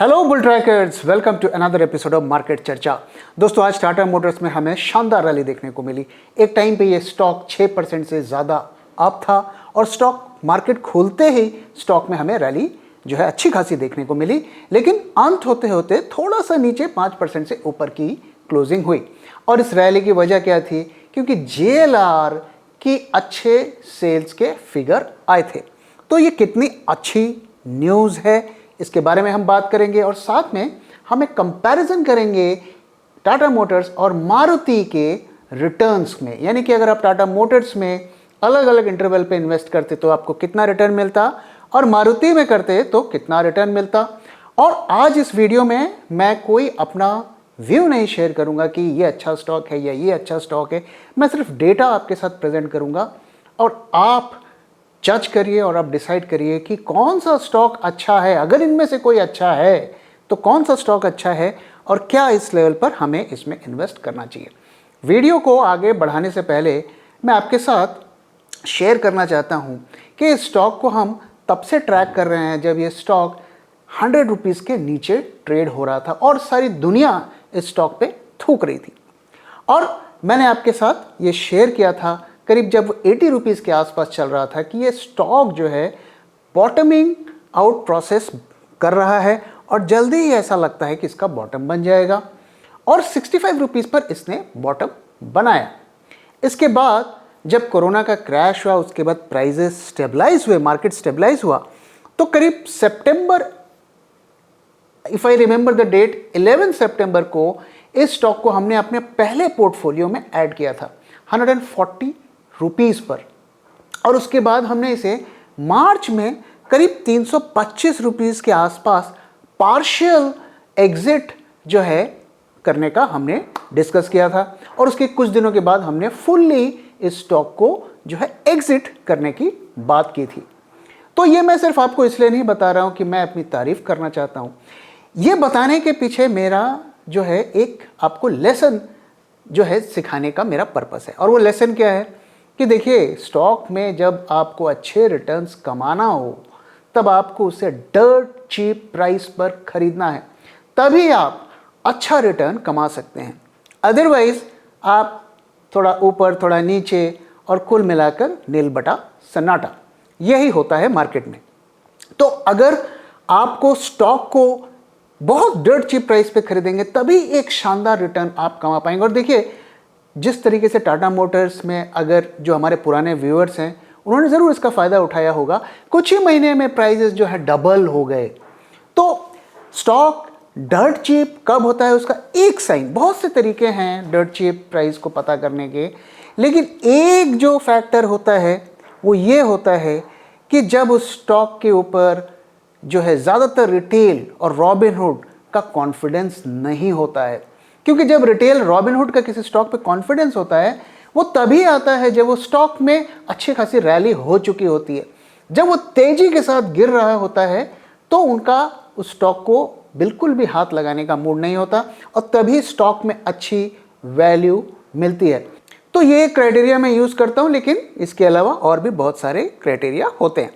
Hello bull trackers, welcome to another episode of market चर्चा। दोस्तों, आज टाटा मोटर्स में हमें शानदार रैली देखने को मिली। एक टाइम पे ये स्टॉक 6% से ज़्यादा अप था और स्टॉक मार्केट खोलते ही स्टॉक में हमें रैली जो है अच्छी खासी देखने को मिली, लेकिन अंत होते होते थोड़ा सा नीचे 5% से ऊपर की क्लोजिंग हुई। और इस रैली की वजह क्या थी? क्योंकि JLR की अच्छे सेल्स के फिगर आए थे। तो ये कितनी अच्छी न्यूज़ है, इसके बारे में हम बात करेंगे और साथ में हम एक कंपैरिजन करेंगे टाटा मोटर्स और मारुति के रिटर्न्स में। यानी कि अगर आप टाटा मोटर्स में अलग अलग इंटरवल पे इन्वेस्ट करते तो आपको कितना रिटर्न मिलता और मारुति में करते तो कितना रिटर्न मिलता। और आज इस वीडियो में मैं कोई अपना व्यू नहीं शेयर करूंगा कि ये अच्छा स्टॉक है या ये अच्छा स्टॉक है। मैं सिर्फ डेटा आपके साथ प्रेजेंट करूंगा और आप जज करिए और आप डिसाइड करिए कि कौन सा स्टॉक अच्छा है। अगर इनमें से कोई अच्छा है तो कौन सा स्टॉक अच्छा है और क्या इस लेवल पर हमें इसमें इन्वेस्ट करना चाहिए। वीडियो को आगे बढ़ाने से पहले मैं आपके साथ शेयर करना चाहता हूं कि इस स्टॉक को हम तब से ट्रैक कर रहे हैं जब ये स्टॉक 100 रुपीज़ के नीचे ट्रेड हो रहा था और सारी दुनिया इस स्टॉक पे थूक रही थी। और मैंने आपके साथ ये शेयर किया था करीब जब 80 रुपीज़ के आसपास चल रहा था कि ये स्टॉक जो है बॉटमिंग आउट प्रोसेस कर रहा है और जल्दी ही ऐसा लगता है कि इसका बॉटम बन जाएगा। और 65 रुपीज़ पर इसने बॉटम बनाया। इसके बाद जब कोरोना का क्रैश हुआ, उसके बाद प्राइजेस स्टेबलाइज हुए, मार्केट स्टेबलाइज हुआ, तो करीब सितंबर, if I remember the date, 11 सितंबर को इस स्टॉक को हमने अपने पहले पोर्टफोलियो में ऐड किया था 140 रुपीज़ पर। और उसके बाद हमने इसे मार्च में करीब 325 रुपीज़ के आसपास पार्शियल एग्जिट जो है करने का हमने डिस्कस किया था। और उसके कुछ दिनों के बाद हमने फुल्ली इस स्टॉक को जो है एग्जिट करने की बात की थी। तो ये मैं सिर्फ आपको इसलिए नहीं बता रहा हूँ कि मैं अपनी तारीफ करना चाहता हूँ। ये बताने के पीछे मेरा जो है एक आपको लेसन जो है सिखाने का मेरा पर्पस है। और वो लेसन क्या है कि देखिए, स्टॉक में जब आपको अच्छे रिटर्न्स कमाना हो तब आपको उसे डर्ट चीप प्राइस पर खरीदना है, तभी आप अच्छा रिटर्न कमा सकते हैं। अदरवाइज आप थोड़ा ऊपर थोड़ा नीचे और कुल मिलाकर नील बटा सन्नाटा, यही होता है मार्केट में। तो अगर आपको स्टॉक को बहुत डर्ट चीप प्राइस पे खरीदेंगे तभी एक शानदार रिटर्न आप कमा पाएंगे। और देखिए, जिस तरीके से टाटा मोटर्स में अगर जो हमारे पुराने व्यूअर्स हैं उन्होंने ज़रूर इसका फ़ायदा उठाया होगा, कुछ ही महीने में प्राइजेस जो है डबल हो गए। तो स्टॉक डर्ट चीप कब होता है उसका एक साइन, बहुत से तरीके हैं डर्ट चीप प्राइस को पता करने के, लेकिन एक जो फैक्टर होता है वो ये होता है कि जब उस स्टॉक के ऊपर जो है ज़्यादातर रिटेल और रॉबिनहुड का कॉन्फिडेंस नहीं होता है। क्योंकि जब रिटेल रॉबिनहुड का किसी स्टॉक पे कॉन्फिडेंस होता है वो तभी आता है जब वो स्टॉक में अच्छी खासी रैली हो चुकी होती है। जब वो तेजी के साथ गिर रहा होता है तो उनका उस स्टॉक को बिल्कुल भी हाथ लगाने का मूड नहीं होता और तभी स्टॉक में अच्छी वैल्यू मिलती है। तो ये क्राइटेरिया मैं यूज़ करता हूँ, लेकिन इसके अलावा और भी बहुत सारे क्राइटेरिया होते हैं।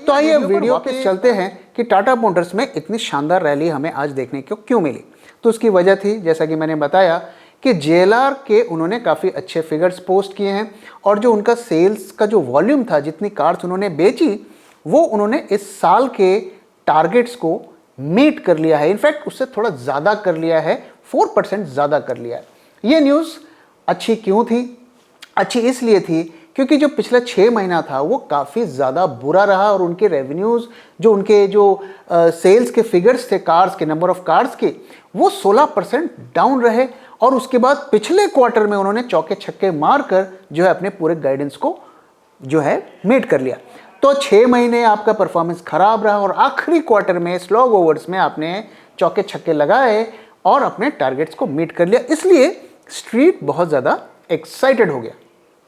तो आइए वीडियो पे चलते हैं कि टाटा मोटर्स में इतनी शानदार रैली हमें आज देखने को क्यों मिली। तो उसकी वजह थी, जैसा कि मैंने बताया, कि JLR के उन्होंने काफ़ी अच्छे फिगर्स पोस्ट किए हैं और जो उनका सेल्स का जो वॉल्यूम था, जितनी कार्स उन्होंने बेची, वो उन्होंने इस साल के टारगेट्स को मीट कर लिया है। इनफैक्ट उससे थोड़ा ज़्यादा कर लिया है, 4% ज़्यादा कर लिया है। ये न्यूज़ अच्छी क्यों थी? अच्छी इसलिए थी क्योंकि जो पिछला 6 महीना था वो काफ़ी ज़्यादा बुरा रहा और उनके रेवेन्यूज़, जो उनके जो सेल्स के फिगर्स थे, कार्स के, नंबर ऑफ कार्स के, वो 16% डाउन रहे। और उसके बाद पिछले क्वार्टर में उन्होंने चौके छक्के मारकर जो है अपने पूरे गाइडेंस को जो है मीट कर लिया। तो 6 महीने आपका परफॉर्मेंस खराब रहा और आखिरी क्वार्टर में स्लॉग ओवर्स में आपने चौके छक्के लगाए और अपने टारगेट्स को मीट कर लिया। इसलिए स्ट्रीट बहुत ज़्यादा एक्साइटेड हो गया।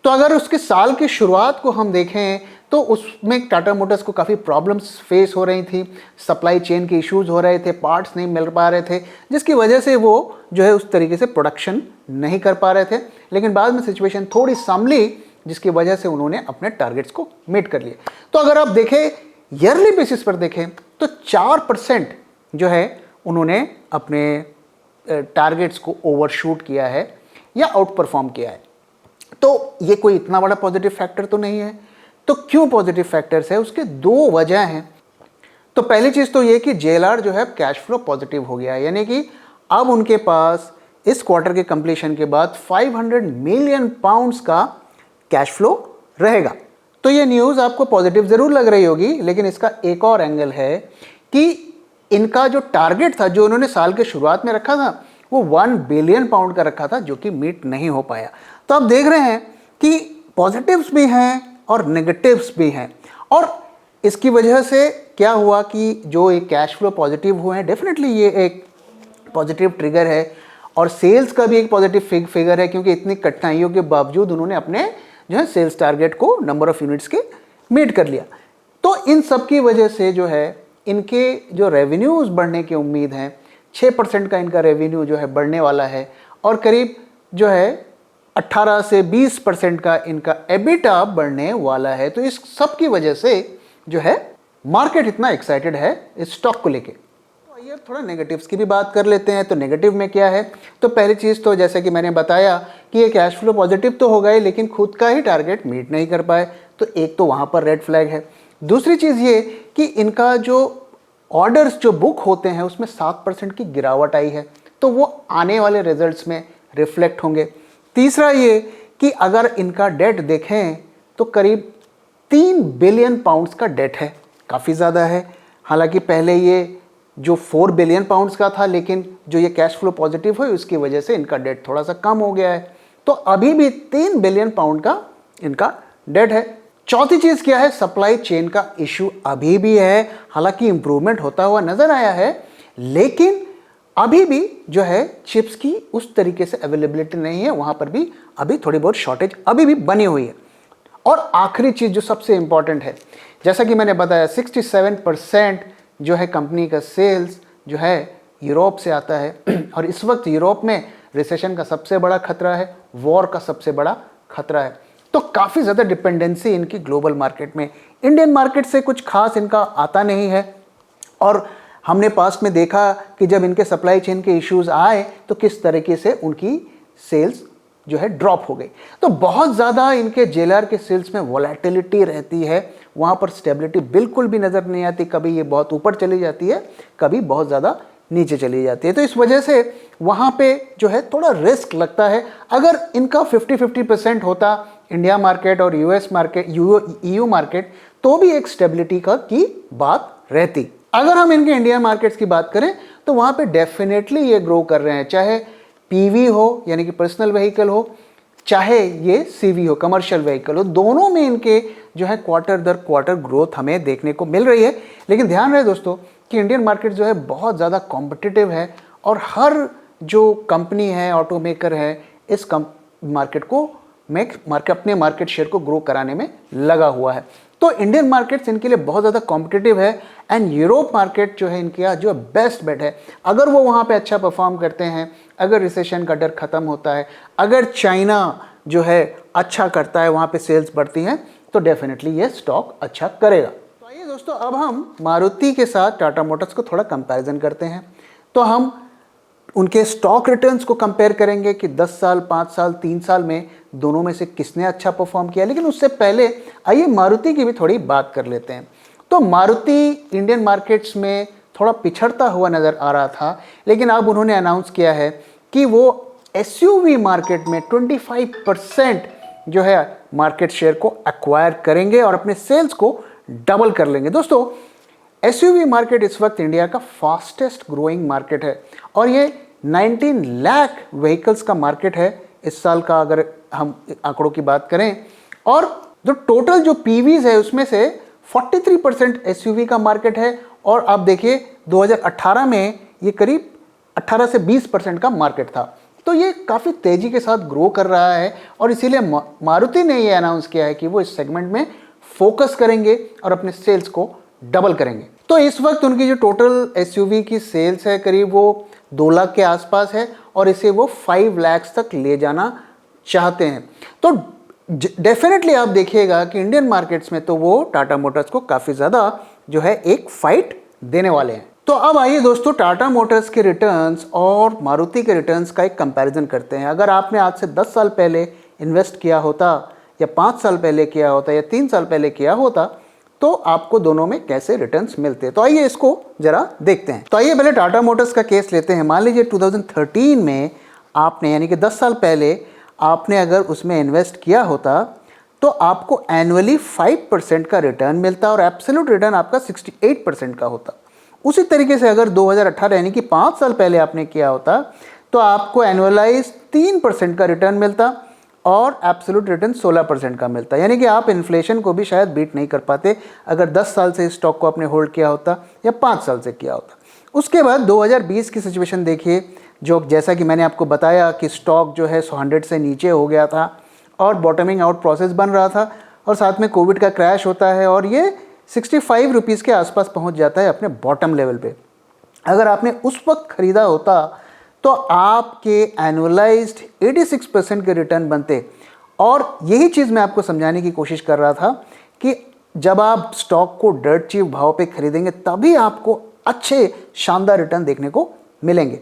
तो अगर उसके साल की शुरुआत को हम देखें तो उसमें टाटा मोटर्स को काफ़ी प्रॉब्लम्स फेस हो रही थी, सप्लाई चेन के इश्यूज हो रहे थे, पार्ट्स नहीं मिल पा रहे थे, जिसकी वजह से वो जो है उस तरीके से प्रोडक्शन नहीं कर पा रहे थे। लेकिन बाद में सिचुएशन थोड़ी संभली, जिसकी वजह से उन्होंने अपने टारगेट्स को मीट कर लिए। तो अगर आप देखें ईयरली बेसिस पर देखें तो 4% जो है उन्होंने अपने टारगेट्स को ओवरशूट किया है या आउट परफॉर्म किया है। तो ये कोई इतना बड़ा पॉजिटिव फैक्टर तो नहीं है। तो क्यों पॉजिटिव फैक्टर्स है, उसके दो वजह हैं। तो पहली चीज़ तो ये कि JLR जो है कैश फ्लो पॉजिटिव हो गया है, यानी कि अब उनके पास इस क्वार्टर के कंप्लीशन के बाद 500 मिलियन पाउंड्स का कैश फ्लो रहेगा। तो ये न्यूज़ आपको पॉजिटिव ज़रूर लग रही होगी, लेकिन इसका एक और एंगल है कि इनका जो टारगेट था, जो उन्होंने साल के शुरुआत में रखा था, वो 1 बिलियन पाउंड का रखा था, जो कि मीट नहीं हो पाया। तो आप देख रहे हैं कि पॉजिटिव्स भी हैं और नेगेटिव्स भी हैं। और इसकी वजह से क्या हुआ कि जो एक कैश फ्लो पॉजिटिव हुए हैं, डेफिनेटली ये एक पॉजिटिव ट्रिगर है। और सेल्स का भी एक पॉजिटिव फिगर है, क्योंकि इतनी कठिनाइयों के बावजूद उन्होंने अपने जो है सेल्स टारगेट को नंबर ऑफ यूनिट्स के मीट कर लिया। तो इन सब की वजह से जो है इनके जो रेवेन्यूज़ बढ़ने की उम्मीद है, 6% का इनका रेवेन्यू जो है बढ़ने वाला है, और करीब जो है 18 से 20% का इनका एबिटा बढ़ने वाला है। तो इस सब की वजह से जो है मार्केट इतना एक्साइटेड है इस स्टॉक को लेके। तो आइए थोड़ा नेगेटिव्स की भी बात कर लेते हैं। तो नेगेटिव में क्या है, तो पहली चीज़ तो जैसे कि मैंने बताया कि ये कैश फ्लो पॉजिटिव तो हो गए, लेकिन खुद का ही टारगेट मीट नहीं कर पाए। तो एक तो वहाँ पर रेड फ्लैग है। दूसरी चीज़ ये कि इनका जो ऑर्डर्स जो बुक होते हैं उसमें 7% की गिरावट आई है, तो वो आने वाले रिजल्ट्स में रिफ्लेक्ट होंगे। तीसरा ये कि अगर इनका डेट देखें तो करीब 3 बिलियन पाउंड्स का डेट है, काफ़ी ज़्यादा है। हालांकि पहले ये जो 4 बिलियन पाउंड्स का था, लेकिन जो ये कैश फ्लो पॉजिटिव हुई उसकी वजह से इनका डेट थोड़ा सा कम हो गया है। तो अभी भी 3 बिलियन पाउंड का इनका डेट है। चौथी चीज़ क्या है, सप्लाई चेन का इशू अभी भी है। हालांकि इंप्रूवमेंट होता हुआ नज़र आया है, लेकिन अभी भी जो है चिप्स की उस तरीके से अवेलेबिलिटी नहीं है, वहाँ पर भी अभी थोड़ी बहुत शॉर्टेज अभी भी बनी हुई है। और आखिरी चीज़ जो सबसे इम्पॉर्टेंट है, जैसा कि मैंने बताया 67% जो है कंपनी का सेल्स जो है यूरोप से आता है। और इस वक्त यूरोप में रिसेशन का सबसे बड़ा खतरा है, वॉर का सबसे बड़ा खतरा है। तो काफ़ी ज़्यादा डिपेंडेंसी इनकी ग्लोबल मार्केट में, इंडियन मार्केट से कुछ खास इनका आता नहीं है। और हमने पास्ट में देखा कि जब इनके सप्लाई चेन के इश्यूज आए तो किस तरीके से उनकी सेल्स जो है ड्रॉप हो गई। तो बहुत ज़्यादा इनके JLR के सेल्स में वोलेटिलिटी रहती है, वहाँ पर स्टेबिलिटी बिल्कुल भी नज़र नहीं आती। कभी ये बहुत ऊपर चली जाती है, कभी बहुत ज़्यादा नीचे चली जाती है। तो इस वजह से वहाँ पे जो है थोड़ा रिस्क लगता है। अगर इनका 50-50% होता इंडिया मार्केट और US मार्केट, EU मार्केट, तो भी एक स्टेबिलिटी की बात रहती। अगर हम इनके इंडियन मार्केट्स की बात करें तो वहाँ पे डेफिनेटली ये ग्रो कर रहे हैं, चाहे PV हो यानी कि पर्सनल व्हीकल हो, चाहे ये CV हो कमर्शियल व्हीकल हो, दोनों में इनके जो है क्वार्टर दर क्वार्टर ग्रोथ हमें देखने को मिल रही है। लेकिन ध्यान रहे दोस्तों कि इंडियन मार्केट जो है बहुत ज़्यादा कॉम्पिटिटिव है, और हर जो कंपनी है, ऑटोमेकर है, इस मार्केट को अपने मार्केट शेयर को ग्रो कराने में लगा हुआ है। तो इंडियन मार्केट्स इनके लिए बहुत ज़्यादा कॉम्पिटिटिव है, एंड यूरोप मार्केट जो है इनका जो बेस्ट बेट है। अगर वो वहाँ पे अच्छा परफॉर्म करते हैं, अगर रिसेशन का डर ख़त्म होता है, अगर चाइना जो है अच्छा करता है, वहाँ पे सेल्स बढ़ती हैं, तो डेफिनेटली ये स्टॉक अच्छा करेगा। तो आइए दोस्तों अब हम मारुति के साथ टाटा मोटर्स को थोड़ा कंपैरिजन करते हैं। तो हम उनके स्टॉक रिटर्न्स को कंपेयर करेंगे कि 10 साल, 5 साल, 3 साल में दोनों में से किसने अच्छा परफॉर्म किया। लेकिन उससे पहले आइए मारुति की भी थोड़ी बात कर लेते हैं। तो मारुति इंडियन मार्केट्स में थोड़ा पिछड़ता हुआ नज़र आ रहा था, लेकिन अब उन्होंने अनाउंस किया है कि वो SUV मार्केट में 25% जो है मार्केट शेयर को एक्वायर करेंगे और अपने सेल्स को डबल कर लेंगे। दोस्तों SUV मार्केट इस वक्त इंडिया का फास्टेस्ट ग्रोइंग मार्केट है, और ये 19 लाख व्हीकल्स का मार्केट है इस साल का, अगर हम आंकड़ों की बात करें। और जो टोटल जो PVs है उसमें से 43% SUV का मार्केट है, और आप देखिए 2018 में ये करीब 18 से 20% का मार्केट था। तो ये काफ़ी तेज़ी के साथ ग्रो कर रहा है, और इसीलिए मारुति ने ये अनाउंस किया है कि वो इस सेगमेंट में फोकस करेंगे और अपने सेल्स को डबल करेंगे। तो इस वक्त उनकी जो टोटल SUV की सेल्स है करीब वो 2 लाख के आसपास है, और इसे वो 5 लाख तक ले जाना चाहते हैं। तो डेफिनेटली आप देखिएगा कि इंडियन मार्केट्स में तो वो टाटा मोटर्स को काफ़ी ज़्यादा जो है एक फाइट देने वाले हैं। तो अब आइए दोस्तों टाटा मोटर्स के रिटर्न्स और मारुति के रिटर्न्स का एक कंपैरिजन करते हैं। अगर आपने आज से 10 साल पहले इन्वेस्ट किया होता या 5 साल पहले किया होता या 3 साल पहले किया होता तो आपको दोनों में कैसे रिटर्न्स मिलते। तो आइए इसको जरा देखते हैं। तो आइए पहले टाटा मोटर्स का केस लेते हैं। मान लीजिए 2013 में आपने यानी कि 10 साल पहले आपने अगर उसमें इन्वेस्ट किया होता तो आपको एनुअली 5% का रिटर्न मिलता और एब्सोल्यूट रिटर्न आपका 68% का होता। उसी तरीके से अगर 2018 यानी कि 5 साल पहले आपने किया होता तो आपको एनुअलाइज 3% का रिटर्न मिलता और एब्सोल्यूट रिटर्न 16% का मिलता। यानी कि आप इन्फ्लेशन को भी शायद बीट नहीं कर पाते अगर 10 साल से स्टॉक को आपने होल्ड किया होता या 5 साल से किया होता। उसके बाद 2020 की सिचुएशन देखिए, जो जैसा कि मैंने आपको बताया कि स्टॉक जो है 100 से नीचे हो गया था और बॉटमिंग आउट प्रोसेस बन रहा था और साथ में कोविड का क्रैश होता है और ये 65 रुपीज़ के आसपास पहुंच जाता है अपने बॉटम लेवल पे। अगर आपने उस वक्त ख़रीदा होता तो आपके एनुअलाइज्ड 86% के रिटर्न बनते। और यही चीज़ मैं आपको समझाने की कोशिश कर रहा था कि जब आप स्टॉक को डर्ट चीप भाव पे खरीदेंगे तभी आपको अच्छे शानदार रिटर्न देखने को मिलेंगे।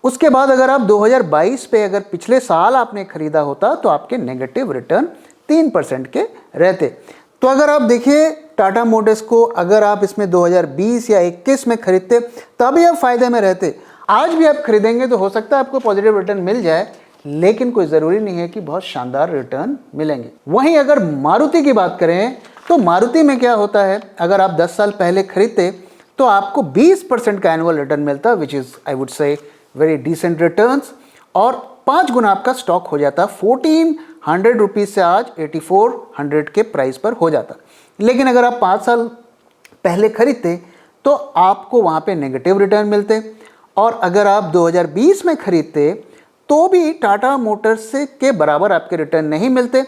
उसके बाद अगर आप 2022 पे अगर पिछले साल आपने खरीदा होता तो आपके नेगेटिव रिटर्न 3% के रहते। तो अगर आप देखिए टाटा मोटर्स को अगर आप इसमें 2020 या 21 में खरीदते तभी आप फायदे में रहते। आज भी आप खरीदेंगे तो हो सकता है आपको पॉजिटिव रिटर्न मिल जाए, लेकिन कोई ज़रूरी नहीं है कि बहुत शानदार रिटर्न मिलेंगे। वहीं अगर मारुति की बात करें तो मारुति में क्या होता है, अगर आप 10 साल पहले खरीदते तो आपको 20% का एनुअल रिटर्न मिलता, which is I would say very decent returns, और 5 गुना आपका स्टॉक हो जाता। 1400 रुपीज़ से आज 8400 के प्राइस पर हो जाता। लेकिन अगर आप 5 साल पहले खरीदते तो आपको वहाँ पे नेगेटिव रिटर्न मिलते। और अगर आप 2020 में खरीदते तो भी टाटा मोटर्स से के बराबर आपके रिटर्न नहीं मिलते।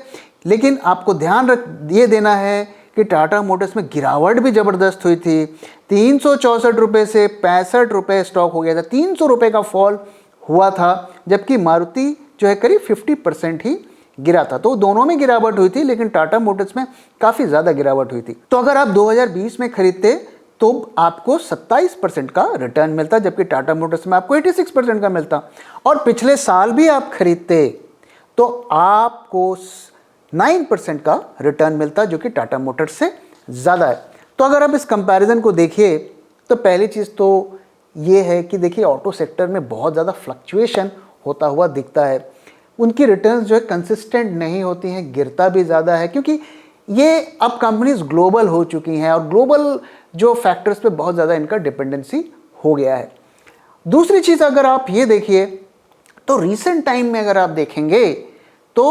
लेकिन आपको ध्यान ये देना है कि टाटा मोटर्स में गिरावट भी ज़बरदस्त हुई थी। 364 रुपये से 65 रुपये स्टॉक हो गया था, 300 रुपये का फॉल हुआ था, जबकि मारुति जो है करीब 50% ही गिरा था। तो दोनों में गिरावट हुई थी, लेकिन टाटा मोटर्स में काफ़ी ज़्यादा गिरावट हुई थी। तो अगर आप 2020 में खरीदते तो आपको 27% का रिटर्न मिलता, जबकि टाटा मोटर्स में आपको 86% का मिलता। और पिछले साल भी आप खरीदते तो आपको 9% का रिटर्न मिलता, जो कि टाटा मोटर्स से ज़्यादा है। तो अगर आप इस कंपैरिजन को देखिए तो पहली चीज़ तो ये है कि देखिए ऑटो सेक्टर में बहुत ज़्यादा फ्लक्चुएशन होता हुआ दिखता है। उनकी रिटर्न्स जो है कंसिस्टेंट नहीं होती हैं, गिरता भी ज़्यादा है, क्योंकि ये अब कंपनीज ग्लोबल हो चुकी हैं और ग्लोबल जो फैक्टर्स पे बहुत ज़्यादा इनका डिपेंडेंसी हो गया है। दूसरी चीज़ अगर आप ये देखिए तो रीसेंट टाइम में अगर आप देखेंगे तो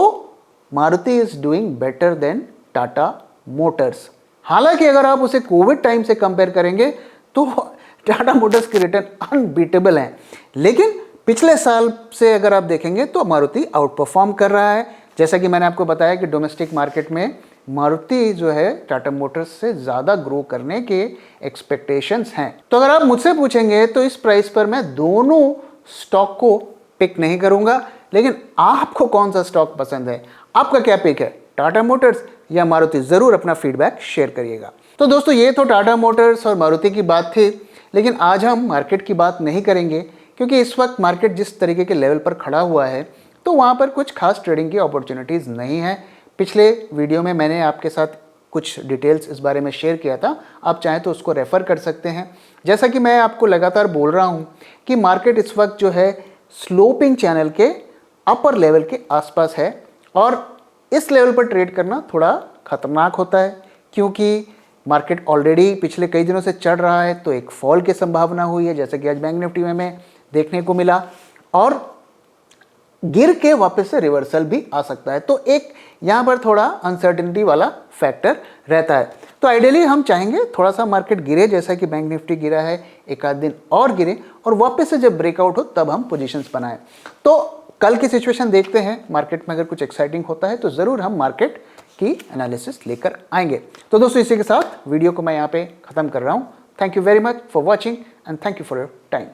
Maruti is doing better than Tata Motors. हालांकि अगर आप उसे कोविड टाइम से कंपेयर करेंगे तो टाटा मोटर्स के रिटर्न अनबीटेबल हैं, लेकिन पिछले साल से अगर आप देखेंगे तो मारुति आउट परफॉर्म कर रहा है। जैसा कि मैंने आपको बताया कि डोमेस्टिक मार्केट में मारुति जो है टाटा मोटर्स से ज़्यादा ग्रो करने के एक्सपेक्टेशंस हैं। तो अगर आप मुझसे पूछेंगे तो इस प्राइस पर मैं दोनों स्टॉक को पिक नहीं करूंगा, लेकिन आपको कौन सा स्टॉक पसंद है, आपका क्या पिक है, टाटा मोटर्स या मारुति? ज़रूर अपना फीडबैक शेयर करिएगा। तो दोस्तों ये तो टाटा मोटर्स और मारुति की बात थी, लेकिन आज हम मार्केट की बात नहीं करेंगे, क्योंकि इस वक्त मार्केट जिस तरीके के लेवल पर खड़ा हुआ है तो वहाँ पर कुछ खास ट्रेडिंग की अपॉर्चुनिटीज़ नहीं है। पिछले वीडियो में मैंने आपके साथ कुछ डिटेल्स इस बारे में शेयर किया था, आप चाहें तो उसको रेफ़र कर सकते हैं। जैसा कि मैं आपको लगातार बोल रहा हूँ कि मार्केट इस वक्त जो है स्लोपिंग चैनल के अपर लेवल के आसपास है और इस लेवल पर ट्रेड करना थोड़ा ख़तरनाक होता है, क्योंकि मार्केट ऑलरेडी पिछले कई दिनों से चढ़ रहा है तो एक फॉल की संभावना हुई है, जैसे कि आज बैंक निफ्टी में हमें देखने को मिला, और गिर के वापस से रिवर्सल भी आ सकता है। तो एक यहाँ पर थोड़ा अनसर्टेनिटी वाला फैक्टर रहता है। तो आइडियली हम चाहेंगे थोड़ा सा मार्केट गिरे, जैसा कि बैंक निफ्टी गिरा है, एक आध दिन और गिरे और वापस से जब ब्रेकआउट हो तब हम पोजीशंस बनाएं। तो कल की सिचुएशन देखते हैं, मार्केट में अगर कुछ एक्साइटिंग होता है तो ज़रूर हम मार्केट की एनालिसिस लेकर आएंगे। तो दोस्तों इसी के साथ वीडियो को मैं यहाँ पे ख़त्म कर रहा हूँ। Thank you very much for watching and thank you for your time.